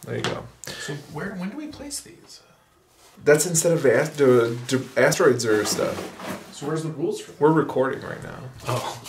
There you go. So when do we place these? That's instead of asteroids or stuff. So where's the rules for that? We're recording right now. Oh.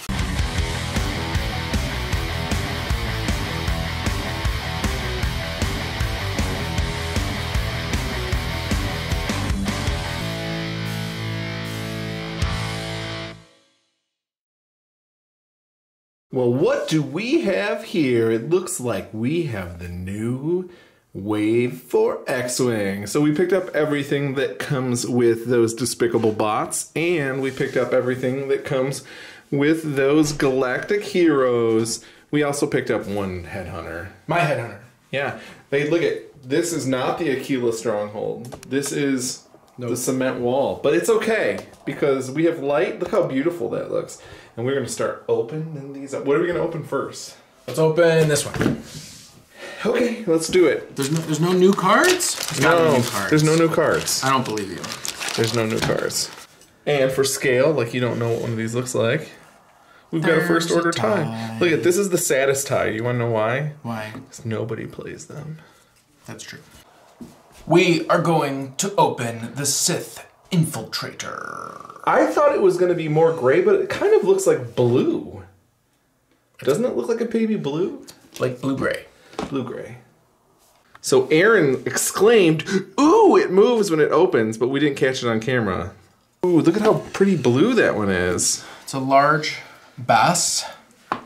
Well, what do we have here? It looks like we have the new Wave for X-Wing. So we picked up everything that comes with those despicable bots, and we picked up everything that comes with those galactic heroes. We also picked up one headhunter. My headhunter. Yeah. Hey, look at this. Is not the Aquila Stronghold. This is the cement wall. But it's okay because we have light. Look how beautiful that looks. And we're going to start opening these up. What are we going to open first? Let's open this one. Okay, let's do it. There's no new cards? No, there's no new cards. I don't believe you. There's no new cards. And for scale, like you don't know what one of these looks like, we've got a first order tie. Look at this is the saddest tie. You want to know why? Why? Because nobody plays them. That's true. We are going to open the Sith Infiltrator. I thought it was going to be more gray, but it kind of looks like blue. Doesn't it look like a baby blue? Like blue-gray. Blue-gray. So Aaron exclaimed, "Ooh, it moves when it opens," but we didn't catch it on camera. Ooh, look at how pretty blue that one is. It's a large bass. It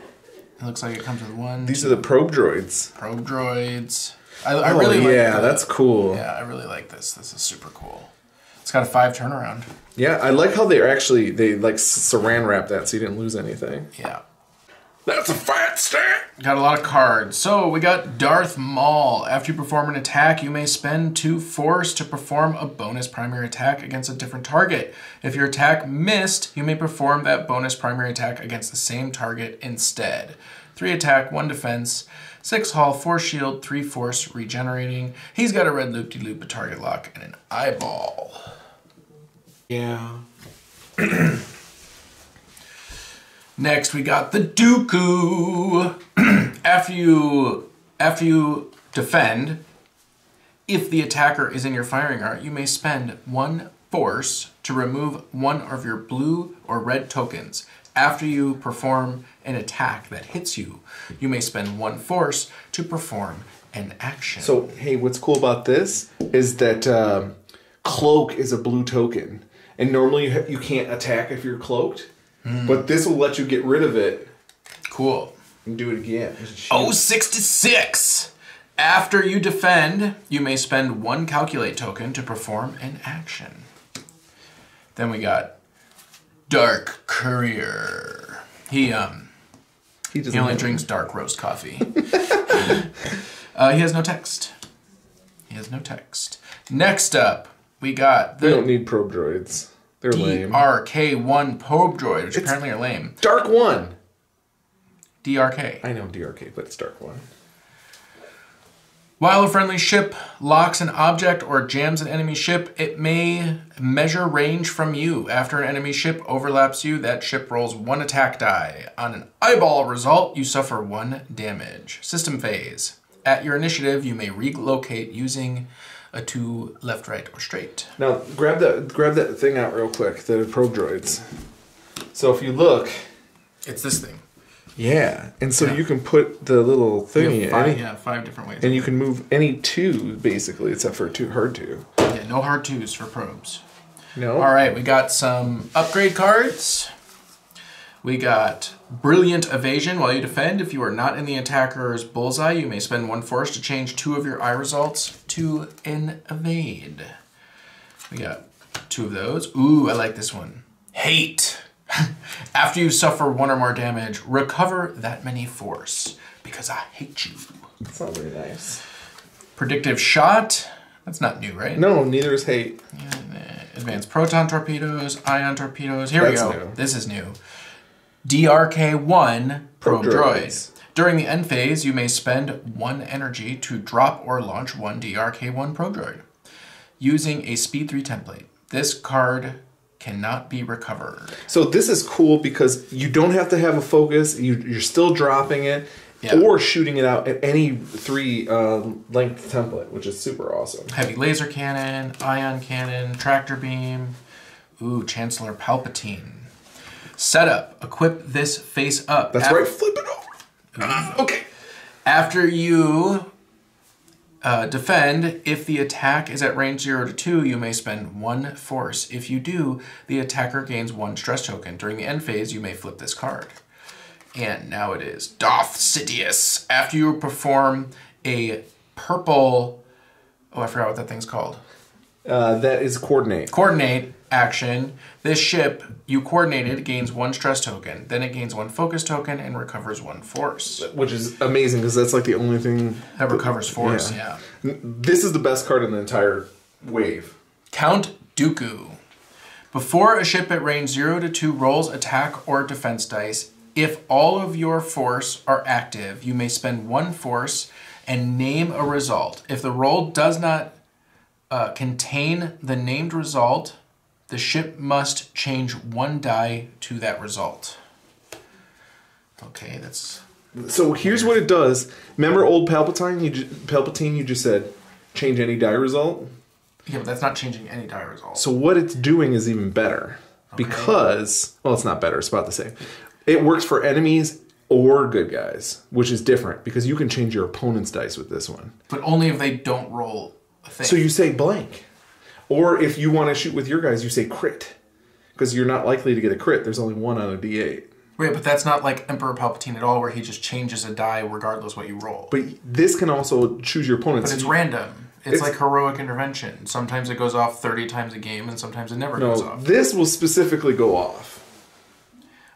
looks like it comes with one. These are the probe droids. Probe droids. I really like yeah, that's cool. Yeah, I really like this. This is super cool. It's got a 5 turnaround. Yeah, I like how they like saran wrap that so you didn't lose anything. Yeah. That's a fat stack! Got a lot of cards. So we got Darth Maul. After you perform an attack, you may spend 2 force to perform a bonus primary attack against a different target. If your attack missed, you may perform that bonus primary attack against the same target instead. 3 attack, 1 defense, 6 hull, 4 shield, 3 force, regenerating. He's got a red loop-de-loop, a target lock, and an eyeball. Yeah. Next, we got the Dooku. After you defend, if the attacker is in your firing arc, you may spend 1 force to remove 1 of your blue or red tokens. After you perform an attack that hits you, you may spend 1 force to perform an action. So, hey, what's cool about this is that cloak is a blue token. And normally you can't attack if you're cloaked. But this will let you get rid of it. Cool. And do it again. Oh, 66! After you defend, you may spend 1 calculate token to perform an action. Then we got Dark Courier. He only drinks dark roast coffee. He has no text. He has no text. Next up, we got the... We don't need probe droids. They're lame. DRK1 probe droid, which apparently are lame. Dark 1. DRK. I know DRK, but it's Dark 1. While a friendly ship locks an object or jams an enemy ship, it may measure range from you. After an enemy ship overlaps you, that ship rolls 1 attack die. On an eyeball result, you suffer 1 damage. System phase. At your initiative, you may relocate using a 2 left, right, or straight. Now, grab that thing out real quick, the probe droids. So if you look... It's this thing. Yeah, and so you can put the little thingy in. 5 different ways. And you can move any 2, basically, except for hard 2. Yeah, no hard 2s for probes. No. All right, we got some upgrade cards. We got Brilliant Evasion. While you defend, if you are not in the attacker's bullseye, you may spend 1 force to change 2 of your eye results to an evade. We got 2 of those. Ooh, I like this one. Hate. After you suffer 1 or more damage, recover that many force because I hate you. That's not very nice. Predictive Shot. That's not new, right? No, neither is Hate. Advanced Proton Torpedoes, Ion Torpedoes. Here we go. New. This is new. DRK1 Probe Droids. During the end phase, you may spend 1 energy to drop or launch 1 DRK1 Probe Droid using a Speed 3 template. This card cannot be recovered. So this is cool because you don't have to have a focus. You're still dropping it, Yeah. Or shooting it out at any 3 length template, which is super awesome. Heavy laser cannon, ion cannon, tractor beam. Ooh, Chancellor Palpatine. Setup. Equip this face up. That's right. Flip it over. Okay. After you defend, if the attack is at range 0 to 2, you may spend 1 force. If you do, the attacker gains 1 stress token. During the end phase, you may flip this card. And now it is Darth Sidious. After you perform a purple... Oh, I forgot what that thing's called. That is coordinate. Coordinate action. This ship you coordinated gains 1 stress token. Then it gains 1 focus token and recovers 1 force. Which is amazing because that's like the only thing that recovers force, yeah. This is the best card in the entire wave. Count Dooku. Before a ship at range 0 to 2 rolls attack or defense dice, if all of your force are active, you may spend 1 force and name a result. If the roll does not contain the named result, the ship must change 1 die to that result. Okay, that's... So here's what it does. Remember old Palpatine? You just said, change any die result? Yeah, but that's not changing any die result. So what it's doing is even better. Okay. Because, well, it's not better. It's about the same. It works for enemies or good guys, which is different because you can change your opponent's dice with this one. But only if they don't roll a thing. So you say blank. Or if you want to shoot with your guys, you say crit. Because you're not likely to get a crit. There's only 1 on a d8. Wait, but that's not like Emperor Palpatine at all, where he just changes a die regardless what you roll. But this can also choose your opponents. But it's random. It's like heroic intervention. Sometimes it goes off 30 times a game, and sometimes it never goes off. This will specifically go off.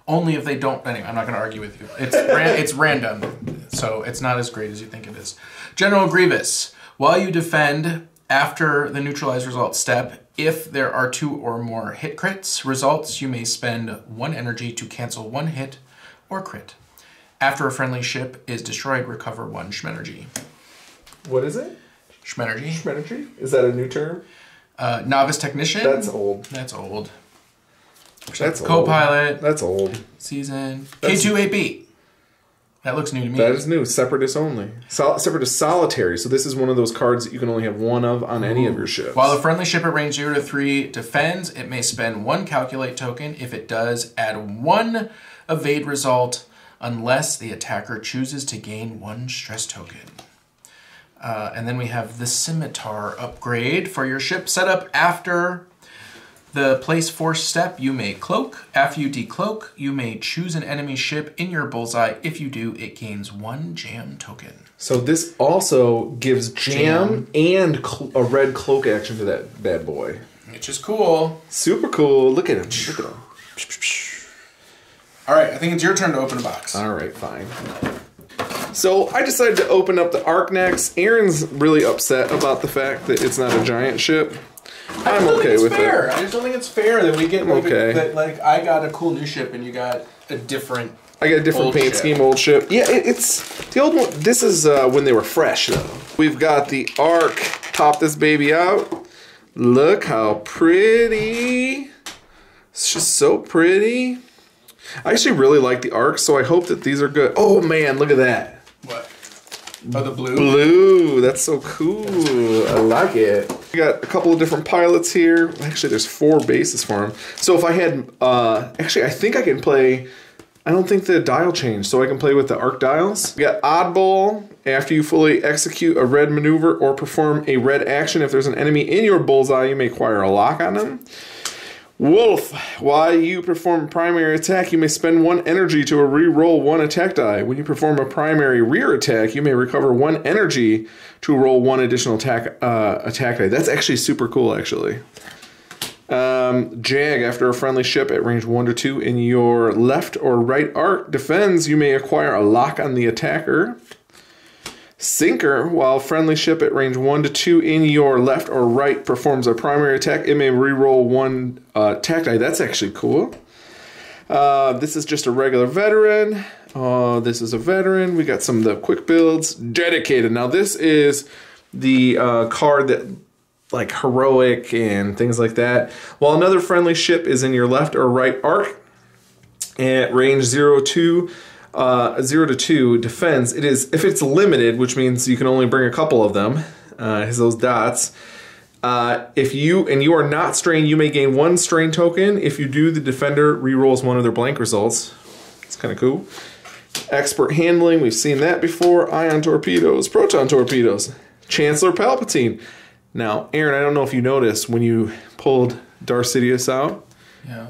Only if they don't... Anyway, I'm not going to argue with you. It's random, so it's not as great as you think it is. General Grievous. While you defend, after the neutralize result step, if there are 2 or more hit crits results, you may spend 1 energy to cancel 1 hit or crit. After a friendly ship is destroyed, recover 1 Shmenergy. What is it? Shmenergy. Shmenergy? Is that a new term? Novice Technician. That's old. That's old. That's Co-pilot. That's old. Season. K2-8B. That looks new to me. That is new. Separatist only. Separatist solitary. So this is one of those cards that you can only have 1 of on any of your ships. While a friendly ship at range 0 to 3 defends, it may spend 1 calculate token. If it does, add 1 evade result unless the attacker chooses to gain 1 stress token. And then we have the Scimitar upgrade for your ship. Setup after the place force step, you may cloak. After you decloak, you may choose an enemy ship in your bullseye. If you do, it gains 1 jam token. So this also gives jam and a red cloak action to that bad boy. Which is cool. Super cool. Look at him. Look at him. All right, I think it's your turn to open a box. All right, fine. So I decided to open up the Arc next. Aaron's really upset about the fact that it's not a giant ship. I'm okay with it. I just don't think it's fair that we get like I got a cool new ship and you got a different. I got a different paint scheme, old ship. Yeah, it's the old one. This is when they were fresh, though. We've got the Arc. Pop this baby out. Look how pretty. It's just so pretty. I actually really like the Arc, so I hope that these are good. Oh man, look at that. What? Oh, the blue? Blue. That's so cool. I like it. We got a couple of different pilots here. Actually, there's 4 bases for them. So if I had... actually, I think I can play... I don't think the dial changed, so I can play with the Arc dials. We got Oddball. After you fully execute a red maneuver or perform a red action, if there's an enemy in your bullseye, you may acquire a lock on them. Wolf, while you perform a primary attack, you may spend 1 energy to re-roll 1 attack die. When you perform a primary rear attack, you may recover 1 energy to roll 1 additional attack die. That's actually super cool, actually. Jag, after a friendly ship at range 1 to 2 in your left or right arc defends, you may acquire a lock on the attacker. Sinker, while friendly ship at range 1 to 2 in your left or right performs a primary attack, it may re-roll 1 attack die. That's actually cool. This is just a regular veteran. This is a veteran. We got some of the quick builds. Dedicated. Now this is the card that, like, heroic and things like that. While another friendly ship is in your left or right arc at range 0-2, 0-2 defense. It is if it's limited, which means you can only bring a couple of them. Has those dots. If you are not strained, you may gain 1 strain token. If you do, the defender rerolls one of their blank results. It's kind of cool. Expert handling, we've seen that before. Ion torpedoes, proton torpedoes. Chancellor Palpatine. Now, Aaron, I don't know if you noticed when you pulled Darth Sidious out. Yeah.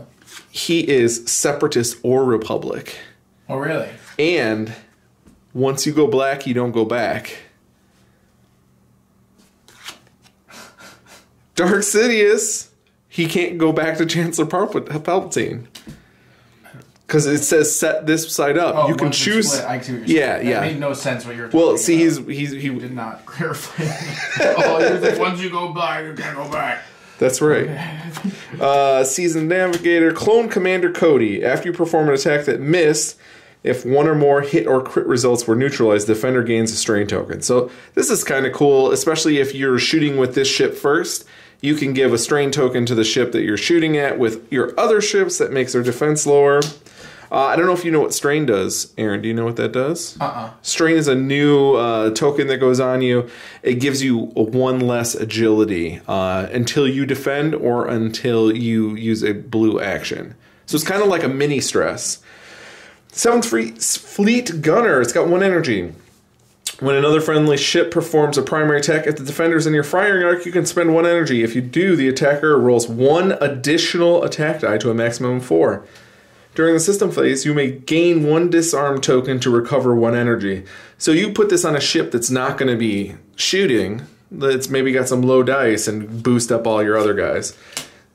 He is Separatist or Republic. Oh, really? And once you go black, you don't go back. Darth Sidious, he can't go back to Chancellor Palpatine. Because it says set this side up. Oh, you can choose. I see what you're saying. Yeah. That made no sense what you were talking Well, see, about. he did not clarify. Oh, you're like, once you go black, you can't go back. That's right. Seasoned Navigator, Clone Commander Cody. After you perform an attack that missed, if one or more hit or crit results were neutralized, the defender gains a strain token. So this is kind of cool, especially if you're shooting with this ship first. You can give a strain token to the ship that you're shooting at with your other ships. That makes their defense lower. I don't know if you know what strain does. Aaron, do you know what that does? Strain is a new token that goes on you. It gives you 1 less agility until you defend or until you use a blue action. So it's kind of like a mini stress. 7th Fleet Gunner. It's got 1 energy. When another friendly ship performs a primary attack at the defenders in your firing arc, you can spend 1 energy. If you do, the attacker rolls 1 additional attack die to a maximum of 4. During the system phase, you may gain 1 disarm token to recover 1 energy. So you put this on a ship that's not going to be shooting, that's maybe got some low dice and boost up all your other guys.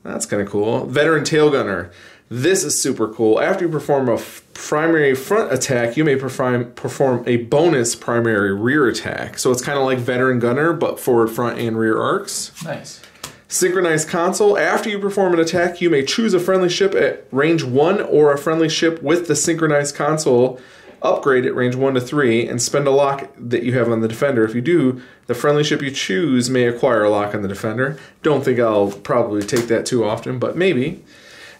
That's kind of cool. Veteran Tail Gunner. This is super cool. After you perform a primary front attack, you may perform a bonus primary rear attack. So it's kind of like Veteran Gunner, but forward, front, and rear arcs. Nice. Synchronized Console. After you perform an attack, you may choose a friendly ship at range 1 or a friendly ship with the Synchronized Console upgrade at range 1 to 3 and spend a lock that you have on the defender. If you do, the friendly ship you choose may acquire a lock on the defender. Don't think I'll probably take that too often, but maybe.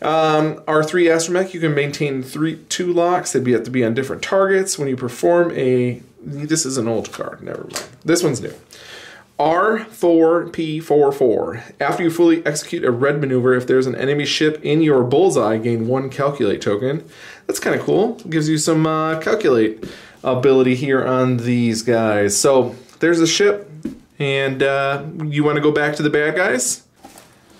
R3 Astromech, you can maintain 2 locks. They'd have to be on different targets. When you perform a... This is an old card, never mind. This one's new. R4P44. After you fully execute a red maneuver, if there's an enemy ship in your bullseye, gain 1 calculate token. That's kind of cool. It gives you some calculate ability here on these guys. So there's a ship, and you want to go back to the bad guys?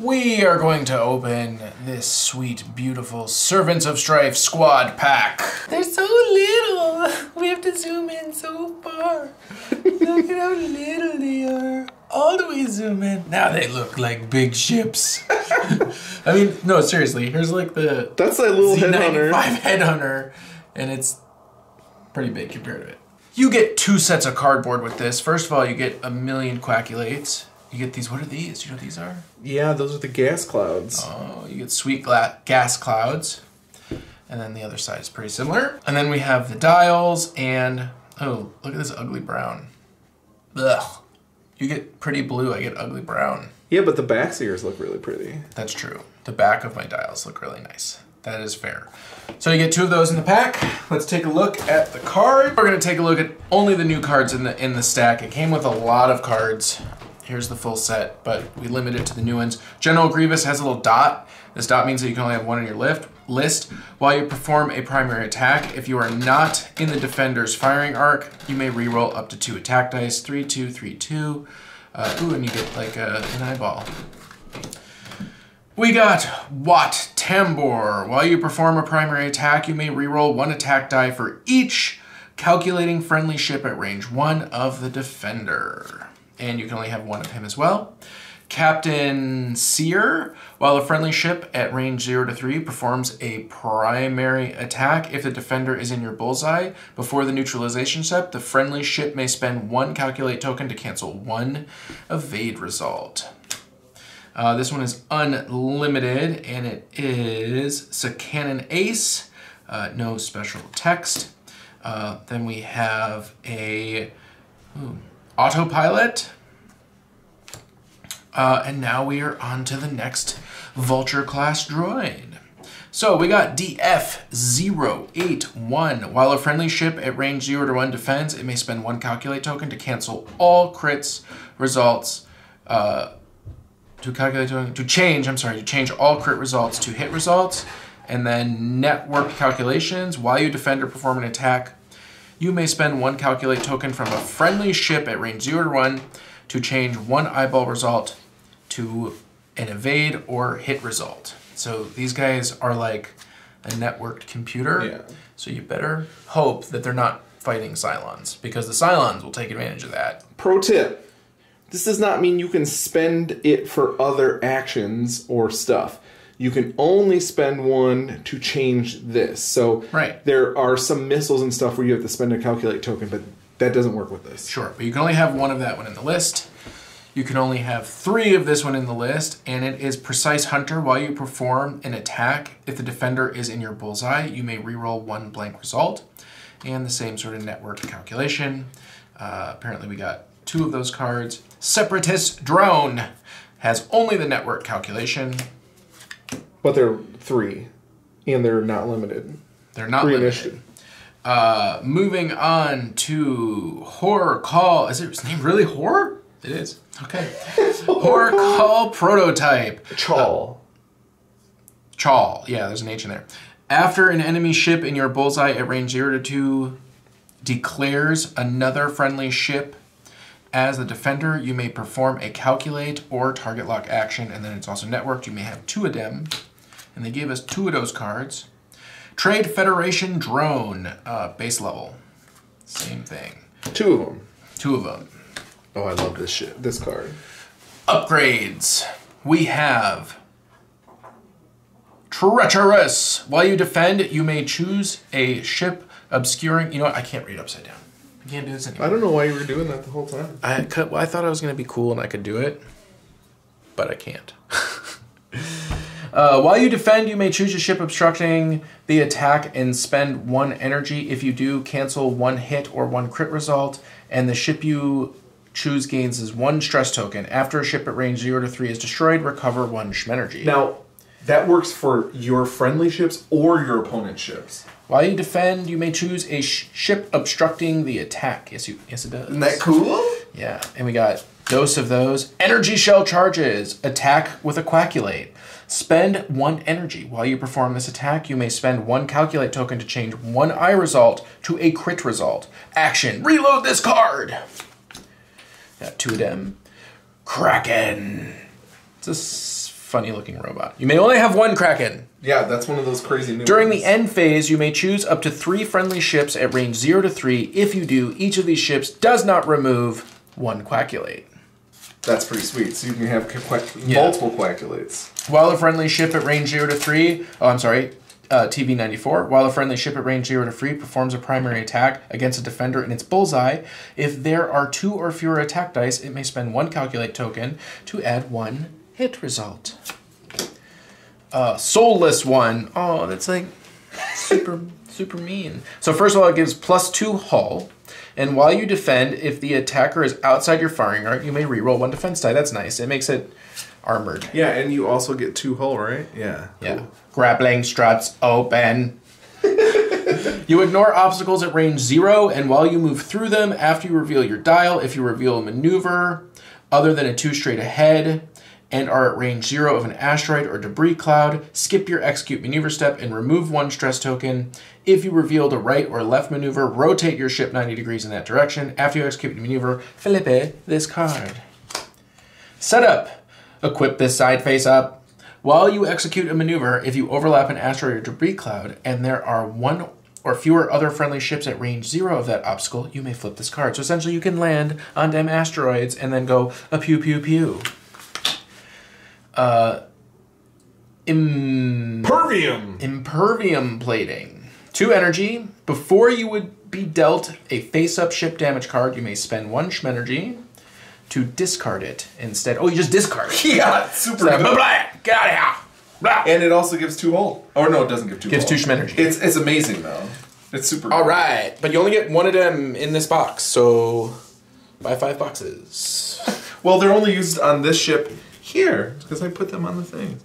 We are going to open this sweet, beautiful Servants of Strife squad pack. They're so little. We have to zoom in so far. Look at how little they are. All the way zoom in. Now they look like big ships. I mean, no, seriously. Here's like the... That's that little Z95 headhunter. And it's pretty big compared to it. You get 2 sets of cardboard with this. First of all, you get 1,000,000 Quackulates. You get these, what are these? You know what these are? Yeah, those are the gas clouds. Oh, you get sweet gas clouds. And then the other side is pretty similar. And then we have the dials and, oh, look at this ugly brown. Ugh. You get pretty blue, I get ugly brown. Yeah, but the back ears look really pretty. That's true. The back of my dials look really nice. That is fair. So you get 2 of those in the pack. Let's take a look at the card. We're gonna take a look at only the new cards in the stack. It came with a lot of cards. Here's the full set, but we limit it to the new ones. General Grievous has a little dot. This dot means that you can only have 1 on your list. While you perform a primary attack, if you are not in the defender's firing arc, you may reroll up to 2 attack dice. 3-2, 3-2. Ooh, and you get like an eyeball. We got Wat Tambor. While you perform a primary attack, you may reroll 1 attack die for each calculating friendly ship at range 1 of the defender. And you can only have 1 of him as well. Captain Seer, while a friendly ship at range 0 to 3 performs a primary attack, if the defender is in your bullseye before the neutralization step, the friendly ship may spend 1 calculate token to cancel 1 evade result. This one is unlimited, and it is Sakanan Ace, no special text. Then we have a autopilot. And now we are on to the next Vulture-Class droid. So we got DF-081. While a friendly ship at range 0 to 1 defends, it may spend 1 calculate token to cancel all crits results. To change all crit results to hit results. And then network calculations. While you defend or perform an attack, you may spend 1 calculate token from a friendly ship at range 0 to 1 to change 1 eyeball result to an evade or hit result. So these guys are like a networked computer. Yeah. So you better hope that they're not fighting Cylons, because the Cylons will take advantage of that. Pro tip. This does not mean you can spend it for other actions or stuff. You can only spend 1 to change this. So right. There are some missiles and stuff where you have to spend a calculate token, but that doesn't work with this. Sure, but you can only have 1 of that one in the list. You can only have 3 of this one in the list, and it is Precise Hunter. While you perform an attack, if the defender is in your bullseye, you may reroll 1 blank result. And the same sort of network calculation. Apparently we got 2 of those cards. Separatist Drone has only the network calculation. But they're 3, and they're not limited. They're not limited. Moving on to Horror Call. Is his name really Horror? It is. Okay. Horror Call Prototype. Chawl. Chawl. Yeah, there's an H in there. After an enemy ship in your bullseye at range 0 to 2 declares another friendly ship as the defender, you may perform a calculate or target lock action, and then it's also networked. You may have 2 of them, and they gave us 2 of those cards. Trade Federation Drone, base level. Same thing. 2 of them. 2 of them. Oh, I love this shit. This card. Upgrades. We have Treacherous. While you defend, you may choose a ship obscuring... You know what? I can't read upside down. I can't do this anymore. I don't know why you were doing that the whole time. I thought I was going to be cool and I could do it, but I can't. While you defend, you may choose a ship obstructing the attack and spend 1 energy. If you do, cancel 1 hit or 1 crit result, and the ship you choose gains 1 stress token. After a ship at range 0 to 3 is destroyed, recover 1 Shmenergy. Now, that works for your friendly ships or your opponent's ships. While you defend, you may choose a ship obstructing the attack. Yes, it does. Isn't that cool? Yeah, and we got dose of those. Energy shell charges. Attack with a quackulate. Spend 1 energy. While you perform this attack, you may spend 1 calculate token to change 1 eye result to a crit result. Action. Reload this card. Got 2 of them. Kraken. It's a funny looking robot. You may only have 1 Kraken. Yeah, that's one of those crazy new During ones. the end phase, you may choose up to 3 friendly ships at range 0 to 3. If you do, each of these ships does not remove 1 quackulate. That's pretty sweet. So you can have multiple quackulates. While a friendly ship at range 0 to 3... Oh, I'm sorry. TV94. While a friendly ship at range 0 to 3 performs a primary attack against a defender in its bullseye, if there are 2 or fewer attack dice, it may spend 1 calculate token to add 1 hit result. Soulless one. Oh, that's like super mean. So first of all, it gives +2 hull. And while you defend, if the attacker is outside your firing arc, you may reroll 1 defense die. That's nice. It makes it armored. Yeah, and you also get 2 hull, right? Yeah. Yeah. Cool. Grappling struts open. You ignore obstacles at range 0, and while you move through them, after you reveal your dial, if you reveal a maneuver other than a 2 straight ahead, and are at range 0 of an asteroid or debris cloud, skip your execute maneuver step and remove 1 stress token. If you revealed a right or left maneuver, rotate your ship 90 degrees in that direction. After you execute the maneuver, flippe this card. Setup. Equip this side face up. While you execute a maneuver, if you overlap an asteroid or debris cloud, and there are 1 or fewer other friendly ships at range 0 of that obstacle, you may flip this card. So essentially you can land on them asteroids and then go a pew pew pew. Impervium plating. 2 energy. Before you would be dealt a face-up ship damage card, you may spend 1 Shmenergy to discard it instead. Oh, you just discard it. Yeah, super good. Blah, blah, get out of here. Blah. And it also gives 2 hull. Or no, it doesn't give 2 Gives hull. 2 Shmenergy. It's amazing, though. It's super good. All right, but you only get 1 of them in this box, so buy 5 boxes. Well, they're only used on this ship here, because I put them on the thing.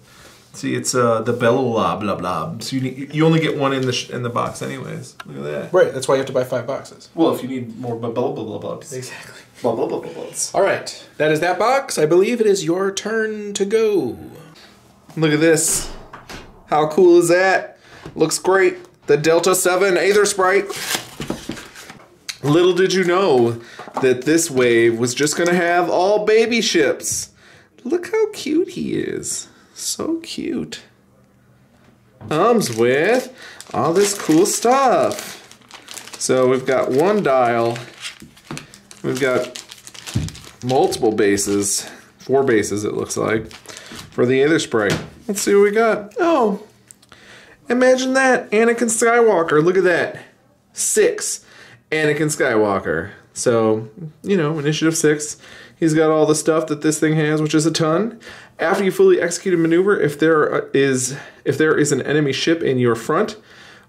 See, it's the blah blah blah. So you only get one in the box anyways. Look at that. Right, that's why you have to buy 5 boxes. Well, if you need more blah blah blah blah. Exactly. Blah blah blah blah blah. All right, that is that box. I believe it is your turn to go. Look at this. How cool is that? Looks great. The Delta 7 Aethersprite. Little did you know that this wave was just going to have all baby ships. Look how cute he is. So cute. Comes with all this cool stuff. So we've got one dial. We've got multiple bases. 4 bases it looks like. For the Aethersprite. Let's see what we got. Oh, imagine that. Anakin Skywalker. Look at that. 6. Anakin Skywalker. So, you know, Initiative 6. He's got all the stuff that this thing has, which is a ton. After you fully execute a maneuver, if there is an enemy ship in your front,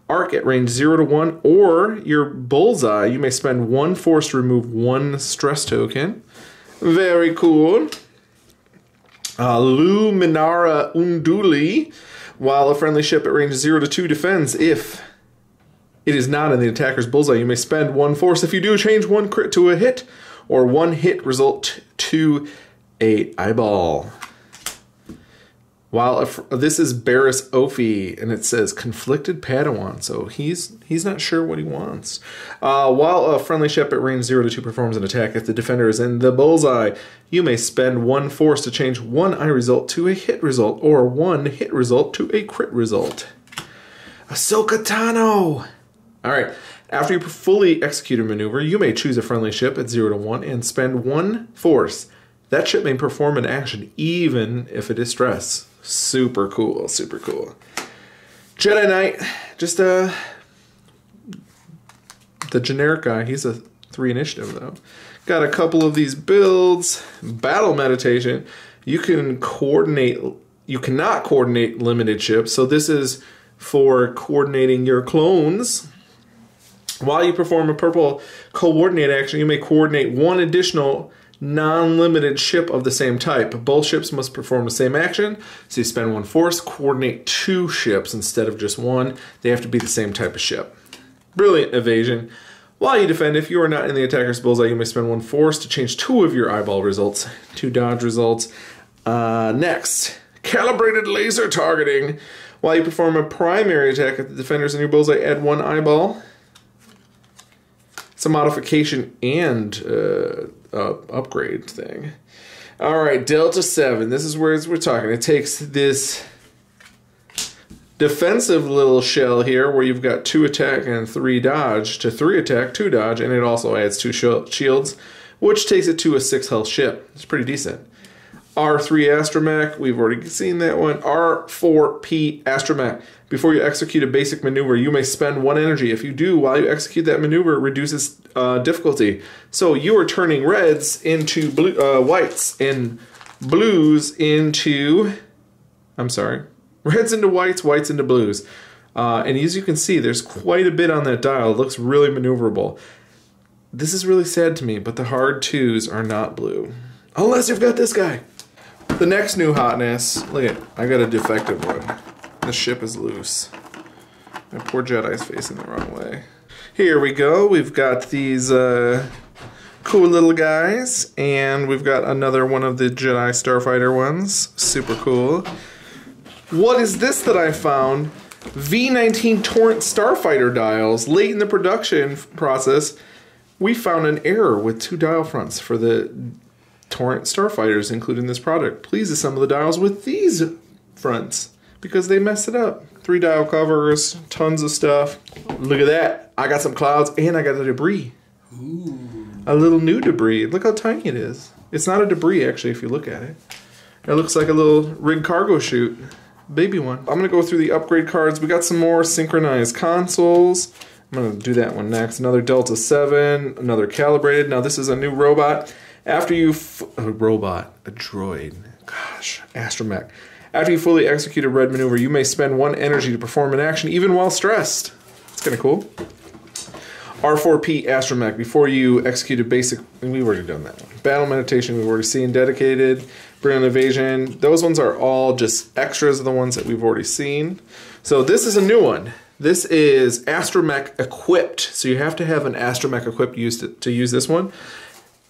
arc at range 0 to 1, or your bullseye, you may spend 1 force to remove 1 stress token. Very cool. Luminara Unduli, while a friendly ship at range 0 to 2 defends, if it is not in the attacker's bullseye, you may spend 1 force. If you do, change 1 crit to a hit, or 1 hit result to a eyeball. While this is Barriss Ophi, and it says conflicted Padawan, so he's not sure what he wants. While a friendly ship at range 0 to 2 performs an attack, if the defender is in the bullseye, you may spend 1 force to change 1 eye result to a hit result, or 1 hit result to a crit result. Ahsoka Tano! Alright, after you fully execute a maneuver, you may choose a friendly ship at 0 to 1 and spend 1 force. That ship may perform an action even if it is stressed. Super cool, super cool. Jedi Knight, just the generic guy. He's a 3 initiative though. Got a couple of these builds. Battle meditation. You cannot coordinate limited ships, so this is for coordinating your clones. While you perform a purple coordinate action, you may coordinate 1 additional non-limited ship of the same type. Both ships must perform the same action, so you spend 1 force, coordinate 2 ships instead of just 1. They have to be the same type of ship. Brilliant evasion. While you defend, if you are not in the attacker's bullseye, you may spend 1 force to change 2 of your eyeball results, 2 dodge results. Next, calibrated laser targeting. While you perform a primary attack at the defenders in your bullseye, add 1 eyeball. It's a modification and upgrade thing. Alright, Delta 7. This is where we're talking. It takes this defensive little shell here where you've got 2 attack and 3 dodge to 3 attack, 2 dodge, and it also adds 2 shields, which takes it to a 6 health ship. It's pretty decent. R3 Astromech, we've already seen that one. R4P Astromech. Before you execute a basic maneuver, you may spend 1 energy. If you do, while you execute that maneuver, it reduces difficulty. So you are turning reds into whites and blues into... I'm sorry. Reds into whites, whites into blues. And as you can see, there's quite a bit on that dial. It looks really maneuverable. This is really sad to me, but the hard 2s are not blue. Unless you've got this guy. The next new hotness, look at, I got a defective one. The ship is loose. My poor Jedi's facing the wrong way. Here we go. We've got these cool little guys, and we've got another one of the Jedi Starfighter ones. Super cool. What is this that I found? V19 Torrent Starfighter dials. Late in the production process, we found an error with 2 dial fronts for the Torrent Starfighters, including this product. Please assemble the dials with these fronts because they messed it up. 3 dial covers, tons of stuff. Look at that. I got some clouds and I got a debris. Ooh. A little new debris. Look how tiny it is. It's not a debris actually if you look at it. It looks like a little rig cargo chute. Baby one. I'm going to go through the upgrade cards. We got some more synchronized consoles. I'm going to do that one next. Another Delta 7, another calibrated. Now this is a new robot. After you... a droid. Gosh, Astromech. After you fully execute a red maneuver, you may spend 1 energy to perform an action even while stressed. That's kind of cool. R4P Astromech, before you execute a basic, we've already done that one. Battle Meditation, we've already seen. Dedicated, Brilliant Evasion, those ones are all just extras of the ones that we've already seen. So this is a new one. This is Astromech Equipped. So you have to have an Astromech Equipped to use this one.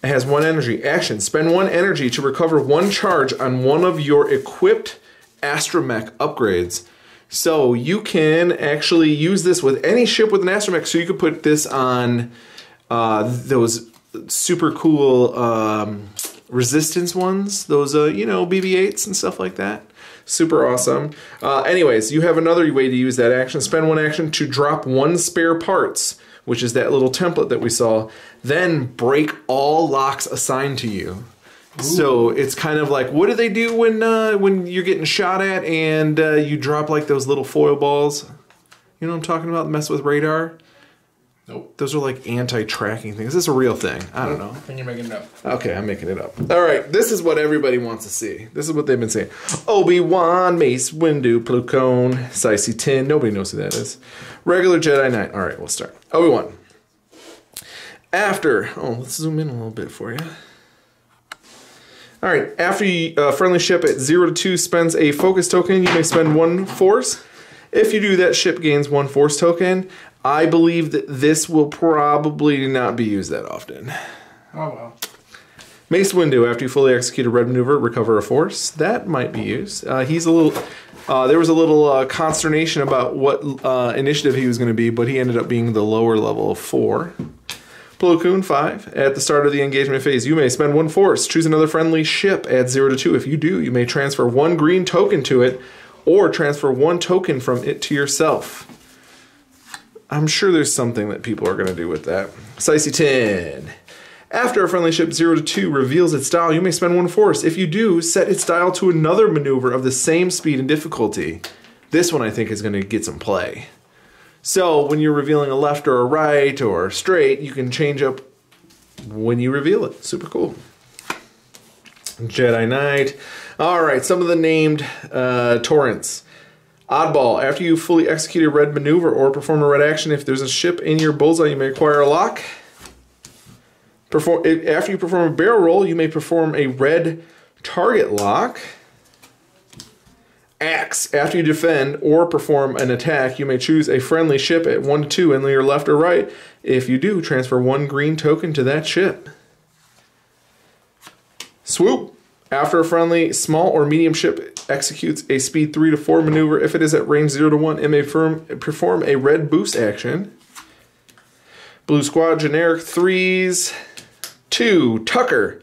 It has 1 energy. Action, spend 1 energy to recover 1 charge on one of your equipped Astromech upgrades. So you can actually use this with any ship with an Astromech. So you could put this on those super cool resistance ones, those you know, BB-8s and stuff like that. Super awesome. Anyways, you have another way to use that action. Spend 1 action to drop 1 spare parts, which is that little template that we saw. Then break all locks assigned to you. Ooh. So it's kind of like, what do they do when you're getting shot at and you drop like those little foil balls? You know what I'm talking about? Mess with radar? Nope. Those are like anti-tracking things. This is a real thing. I don't know. And you're making it up. Okay, I'm making it up. All right, this is what everybody wants to see. This is what they've been saying. Obi-Wan, Mace Windu, Plo Koon, Sicey Tin. Nobody knows who that is. Regular Jedi Knight. All right, we'll start. Obi-Wan. After, let's zoom in a little bit for you. All right, after a friendly ship at 0 to 2 spends a focus token, you may spend 1 force. If you do, that ship gains 1 force token. I believe that this will probably not be used that often. Oh, well. Mace Windu, after you fully execute a red maneuver, recover a force. That might be used. He's a little... there was a little consternation about what initiative he was going to be, but he ended up being the lower level of 4. Plo Koon, 5. At the start of the engagement phase, you may spend 1 force. Choose another friendly ship at 0 to 2. If you do, you may transfer 1 green token to it, or transfer 1 token from it to yourself. I'm sure there's something that people are going to do with that. Sicey 10. After a friendly ship 0 to 2 reveals its dial, you may spend 1 force. If you do, set its dial to another maneuver of the same speed and difficulty. This one I think is going to get some play. So when you're revealing a left or a right or a straight, you can change up when you reveal it. Super cool. Jedi Knight. All right, some of the named torrents. Oddball, after you fully execute a red maneuver or perform a red action, if there's a ship in your bullseye, you may acquire a lock. After you perform a barrel roll, you may perform a red target lock. Axe, after you defend or perform an attack, you may choose a friendly ship at 1 to 2 in your left or right. If you do, transfer 1 green token to that ship. Swoop. After a friendly small or medium ship executes a speed 3 to 4 maneuver, if it is at range 0 to 1, it may perform a red boost action. Blue Squad, generic 3s. 2, Tucker.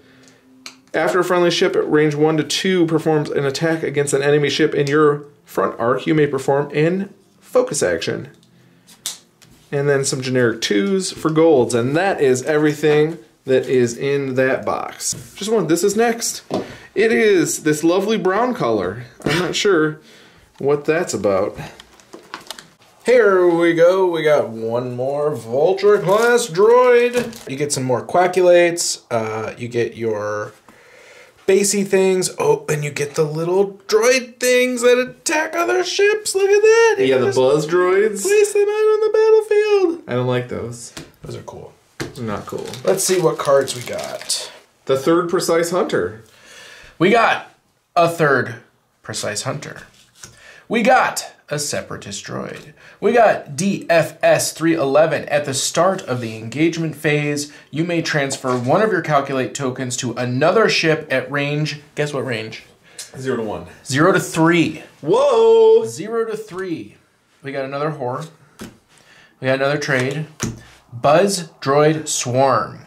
After a friendly ship at range 1 to 2 performs an attack against an enemy ship in your front arc, you may perform an focus action. And then some generic 2s for golds, and that is everything that is in that box. Just one, this is next. It is this lovely brown color. I'm not sure what that's about. Here we go. We got one more Vulture-Class droid. You get some more quackulates. You get your basey things. Oh, and you get the little droid things that attack other ships. Look at that. Yeah, the buzz droids. Place them out on the battlefield. I don't like those. Those are cool. Those are not cool. Let's see what cards we got. The third Precise Hunter. We got a third Precise Hunter. We got a Separatist droid. We got DFS-311. At the start of the engagement phase, you may transfer one of your calculate tokens to another ship at range. Guess what range? 0 to 1. 0 to 3. Whoa! 0 to 3. We got another whore. We got another trade. Buzz Droid Swarm.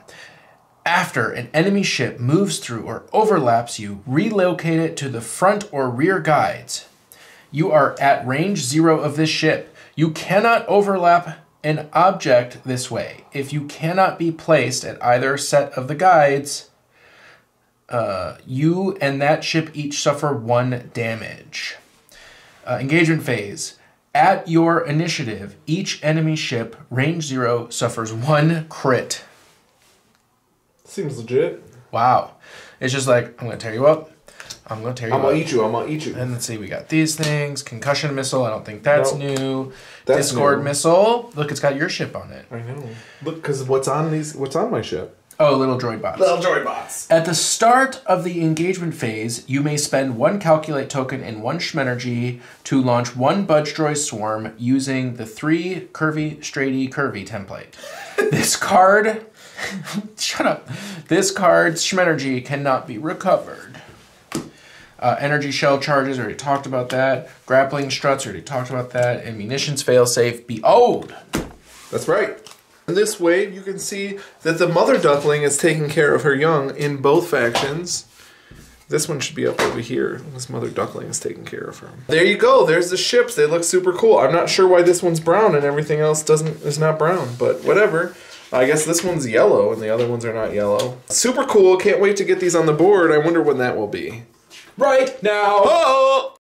After an enemy ship moves through or overlaps you, relocate it to the front or rear guides. You are at range 0 of this ship. You cannot overlap an object this way. If you cannot be placed at either set of the guides, you and that ship each suffer 1 damage. Engagement phase. At your initiative, each enemy ship, range 0, suffers 1 crit. Seems legit. Wow. It's just like, I'm going to tear you up. I'm gonna tear you up. I'm gonna eat you. I'm gonna eat you. And let's see, we got these things. Concussion missile. I don't think that's new. That's Discord new. missile. Look, it's got your ship on it. I know. Look, because what's on my ship? Oh, little droid bots. Little droid bots. At the start of the engagement phase, you may spend 1 calculate token and 1 Shmenergy to launch 1 Budge Droid swarm using the 3 curvy, straighty, curvy template. This card... Shut up. This card's Shmenergy cannot be recovered. Energy shell charges, already talked about that. Grappling struts, already talked about that. And munitions failsafe, be old. That's right. In this way, you can see that the mother duckling is taking care of her young in both factions. This one should be up over here. This mother duckling is taking care of her. There you go. There's the ships. They look super cool. I'm not sure why this one's brown and everything else is not brown, but whatever. I guess this one's yellow and the other ones are not yellow. Super cool. Can't wait to get these on the board. I wonder when that will be. Right now. Oh!